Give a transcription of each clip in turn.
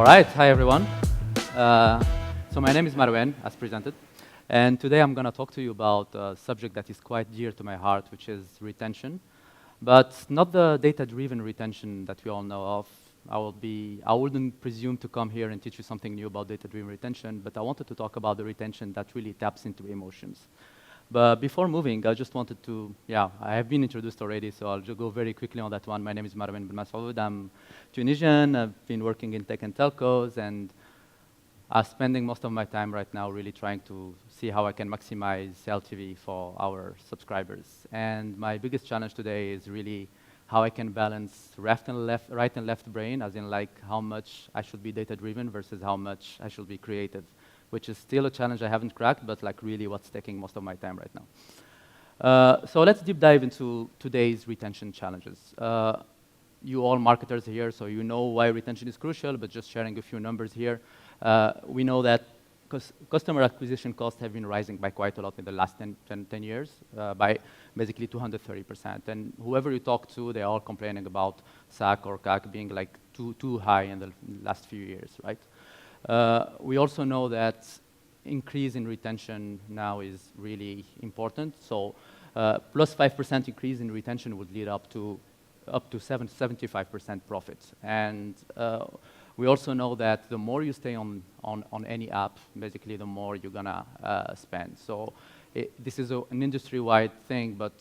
right, hi everyone. So my name is Marwan, as presented, and today I'm going to talk to you about a subject that is quite dear to my heart, which is retention, but not the data-driven retention that we all know of. I wouldn't presume to come here and teach you something new about data-driven retention, but I wanted to talk about the retention that really taps into emotions. But before moving, I just wanted to, I have been introduced already, so I'll just go very quickly on that one. My name is Marwan Ben Masoud. I'm Tunisian. I've been working in tech and telcos, and I'm spending most of my time right now really trying to see how I can maximize LTV for our subscribers. And my biggest challenge today is really how I can balance right and left brain, as in like how much I should be data-driven versus how much I should be creative, which is still a challenge I haven't cracked, but like really what's taking most of my time right now. So let's deep dive into today's retention challenges. You all marketers here, so you know why retention is crucial, but just sharing a few numbers here. We know that customer acquisition costs have been rising by quite a lot in the last 10 years, by basically 230%. And whoever you talk to, they're all complaining about SAC or CAC being like too high in the last few years, right? We also know that increase in retention now is really important. So plus 5% increase in retention would lead up to 75% profits. And we also know that the more you stay on any app, basically the more you're gonna spend. So this is an industry-wide thing, but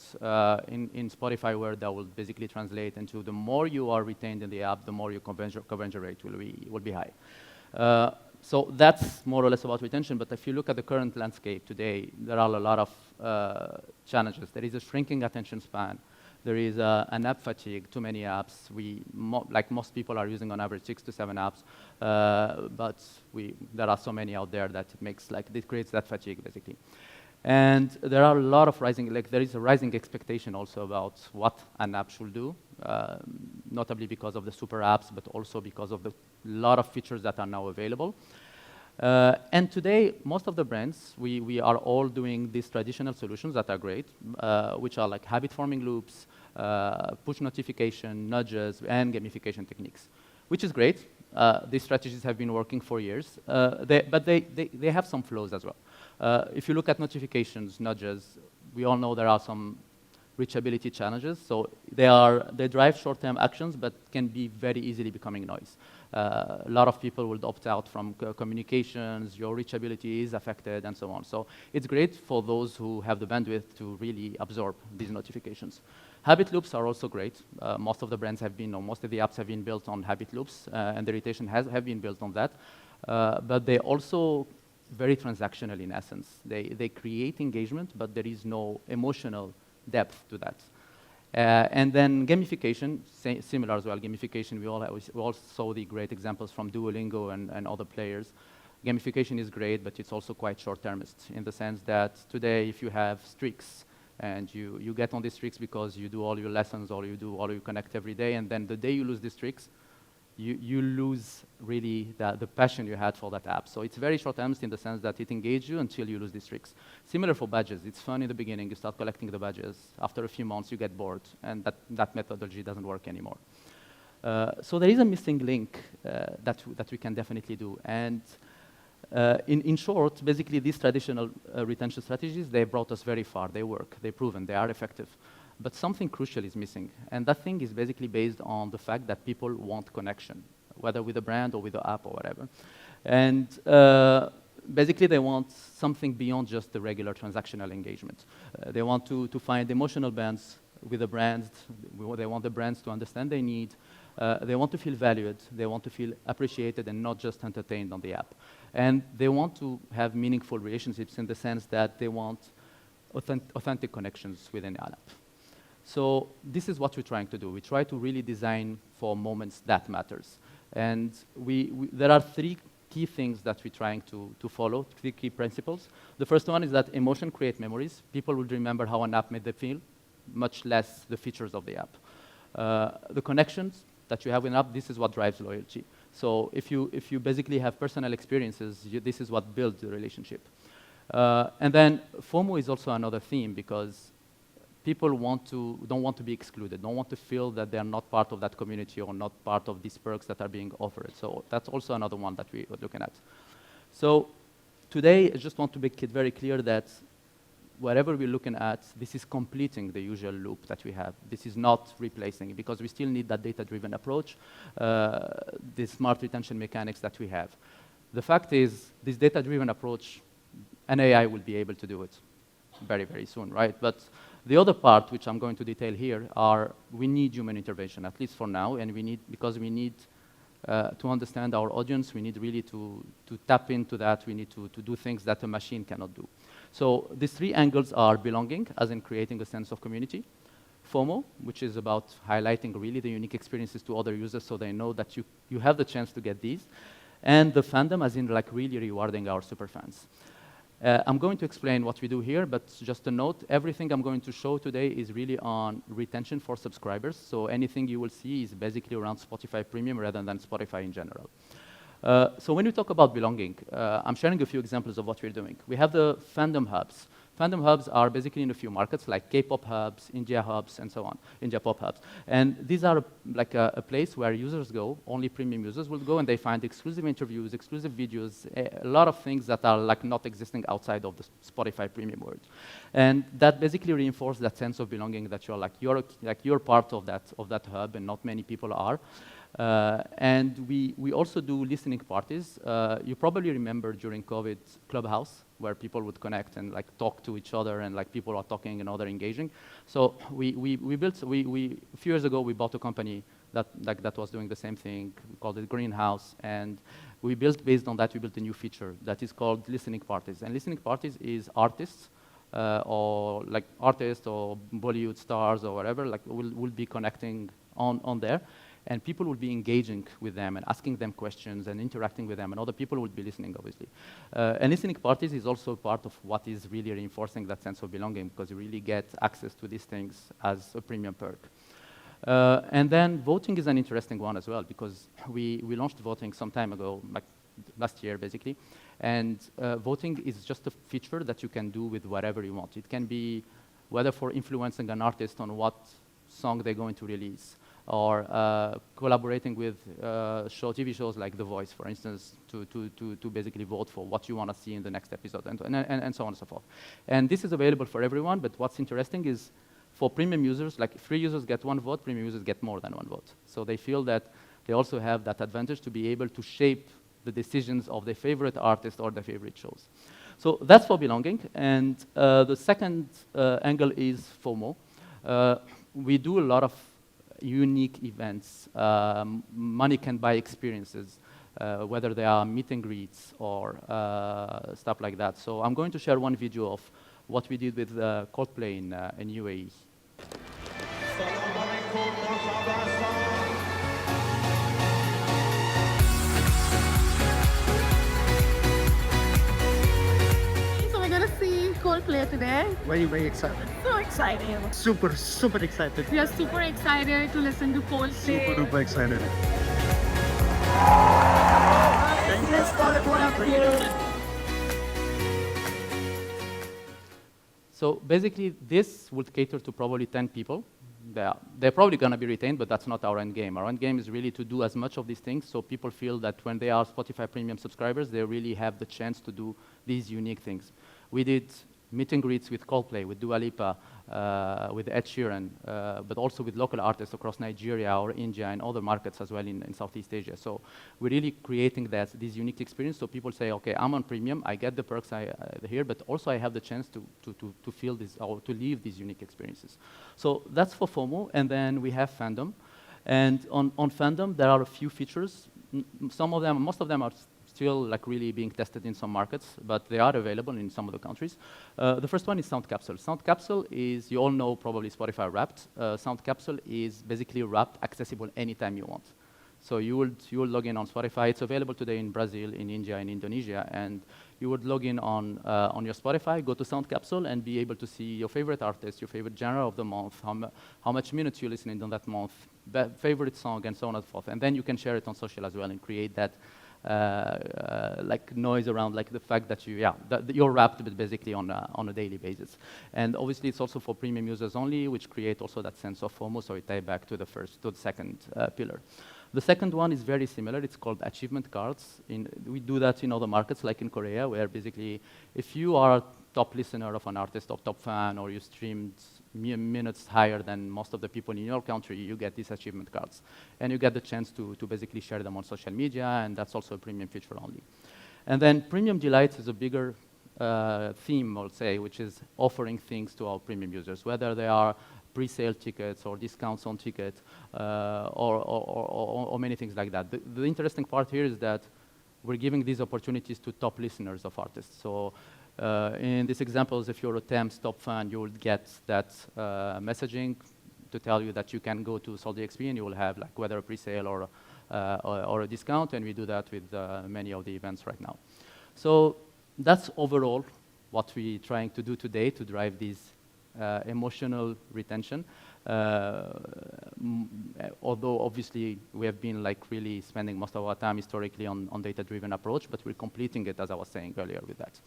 in Spotify where that will basically translate into the more you are retained in the app, the more your conversion rate will be high. So that's more or less about retention, but if you look at the current landscape today, there are a lot of challenges. There is a shrinking attention span. There is an app fatigue, too many apps. Like most people are using on average 6 to 7 apps, but there are so many out there that it creates that fatigue basically. And there are a lot of there is a rising expectation also about what an app should do, notably because of the super apps, but also because of the lot of features that are now available. And today, most of the brands, we are all doing these traditional solutions that are great, which are like habit-forming loops, push notification, nudges, and gamification techniques, which is great. These strategies have been working for years, but they have some flaws as well. If you look at notifications, nudges, we all know there are some reachability challenges. So they drive short-term actions, but can be very easily becoming noise. A lot of people will opt out from communications, your reachability is affected, and so on. So it's great for those who have the bandwidth to really absorb these notifications. Habit loops are also great. Most of the brands have been, or most of the apps have been built on habit loops, and the retention have been built on that. But they're also very transactional in essence. They create engagement, but there is no emotional depth to that. And then gamification, similar as well. Gamification, we all saw the great examples from Duolingo and other players. Gamification is great, but it's also quite short-termist in the sense that today, if you have streaks, and you get on these streaks because you do all your lessons or you connect every day, and then the day you lose these streaks, you lose really the passion you had for that app. So it's very short-termist in the sense that it engages you until you lose these tricks. Similar for badges. It's fun in the beginning. You start collecting the badges. After a few months, you get bored, and that methodology doesn't work anymore. So there is a missing link that we can definitely do. And in short, basically, these traditional retention strategies, they brought us very far. They work. They're proven. They are effective. But something crucial is missing. And that thing is basically based on the fact that people want connection, whether with a brand or with the app or whatever. And basically, they want something beyond just the regular transactional engagement. They want to find emotional bonds with the brands. They want the brands to understand their need. They want to feel valued. They want to feel appreciated and not just entertained on the app. And they want to have meaningful relationships in the sense that they want authentic connections within the app. So this is what we're trying to do. We try to really design for moments that matters. And there are 3 key things that we're trying to follow, 3 key principles. The first one is that emotion creates memories. People will remember how an app made them feel, much less the features of the app. The connections that you have with an app, this is what drives loyalty. So if you basically have personal experiences, this is what builds the relationship. And then FOMO is also another theme because people don't want to be excluded, don't want to feel that they're not part of that community or not part of these perks that are being offered. So that's also another one that we are looking at. So today, I just want to make it very clear that whatever we're looking at, this is completing the usual loop that we have. This is not replacing it, because we still need that data-driven approach, the smart retention mechanics that we have. The fact is, this data-driven approach, an AI will be able to do it very, very soon, right? But the other part, which I'm going to detail here, we need human intervention, at least for now, and because we need to understand our audience, we need really to tap into that. We need to do things that a machine cannot do. So these three angles are belonging, as in creating a sense of community. FOMO, which is about highlighting really the unique experiences to other users so they know that you have the chance to get these. And the fandom, as in like really rewarding our superfans. I'm going to explain what we do here, but just a note, everything I'm going to show today is really on retention for subscribers. So anything you will see is basically around Spotify Premium rather than Spotify in general. So when we talk about belonging, I'm sharing a few examples of what we're doing. We have the fandom hubs. Fandom hubs are basically in a few markets, like K-pop hubs, India hubs, and so on, India pop hubs. And these are like a place where users go, only premium users will go, and they find exclusive interviews, exclusive videos, a lot of things that are like not existing outside of the Spotify Premium world. And that basically reinforces that sense of belonging that you're part of that hub, and not many people are. And we also do listening parties. You probably remember during COVID, Clubhouse, where people would connect and like talk to each other, and like people are talking and other engaging. So a few years ago, we bought a company that was doing the same thing. We called it Greenhouse, and we built, based on that, we built a new feature that is called listening parties. And listening parties is artists, or like artists or Bollywood stars or whatever, like will be connecting on there. And people will be engaging with them and asking them questions and interacting with them, and other people will be listening, obviously. And listening parties is also part of what is really reinforcing that sense of belonging, because you really get access to these things as a premium perk. And then voting is an interesting one as well, because we launched voting some time ago, like last year, basically. And voting is just a feature that you can do with whatever you want. It can be whether for influencing an artist on what song they're going to release, or collaborating with TV shows like The Voice, for instance, to basically vote for what you want to see in the next episode, and so on and so forth. And this is available for everyone, but what's interesting is for premium users, like free users get one vote, premium users get more than one vote. So they feel that they also have that advantage to be able to shape the decisions of their favorite artist or their favorite shows. So that's for belonging. And the second angle is FOMO. We do a lot of unique events. Money can buy experiences, whether they are meet and greets or stuff like that. So I'm going to share one video of what we did with Coldplay in UAE. So we're gonna see Coldplay today. Very, very excited. So exciting. Super, super excited. We are super excited to listen to Coldplay. Super duper excited. So basically, this would cater to probably 10 people. They're probably going to be retained, but that's not our end game. Our end game is really to do as much of these things so people feel that when they are Spotify Premium subscribers, they really have the chance to do these unique things. We did meet and greets with Coldplay, with Dua Lipa, with Ed Sheeran, but also with local artists across Nigeria or India and other markets as well in Southeast Asia. So we're really creating this unique experience so people say, okay, I'm on premium, I get the perks here, but also I have the chance to feel this or to live these unique experiences. So that's for FOMO, and then we have fandom. And on fandom, there are a few features. Most of them are still like really being tested in some markets, but they are available in some of the countries. The first one is Sound Capsule. Sound Capsule is, you all know probably Spotify Wrapped. Sound Capsule is basically Wrapped, accessible anytime you want. So you will log in on Spotify. It's available today in Brazil, in India, in Indonesia, and you would log in on your Spotify, go to Sound Capsule, and be able to see your favorite artist, your favorite genre of the month, how much minutes you're listening on that month, favorite song, and so on and so forth. And then you can share it on social as well and create that like noise around like the fact that that you're wrapped basically on a daily basis. And obviously it's also for premium users only, which create also that sense of FOMO. So it ties back to the second pillar. The second one is very similar. It's called achievement cards. We do that in other markets, like in Korea, where basically if you are a top listener of an artist or top fan, or you streamed minutes higher than most of the people in your country, you get these achievement cards. And you get the chance to basically share them on social media, and that's also a premium feature only. And then Premium Delights is a bigger theme, I'll say, which is offering things to our premium users, whether they are pre-sale tickets or discounts on tickets or many things like that. The interesting part here is that we're giving these opportunities to top listeners of artists. So in these examples, if you're a Thames top fan, you will get that messaging to tell you that you can go to SoulDXP and you will have like whether a pre-sale or a discount, and we do that with many of the events right now. So that's overall what we're trying to do today to drive these emotional retention. Although obviously we have been like really spending most of our time historically on data-driven approach, but we're completing it, as I was saying earlier, with that.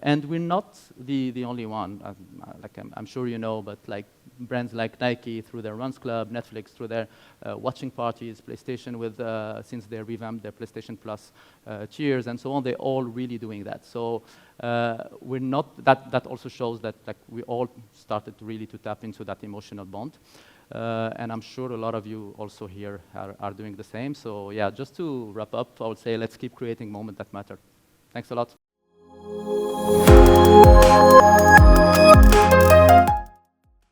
And we're not the only one, like I'm sure you know, but like brands like Nike through their Runs Club, Netflix through their watching parties, PlayStation with since they revamped their PlayStation Plus tiers and so on, they're all really doing that. So we're not, that also shows that like we all started really to tap into that emotional bond. And I'm sure a lot of you also here are doing the same. So yeah, just to wrap up, I would say let's keep creating moments that matter. Thanks a lot.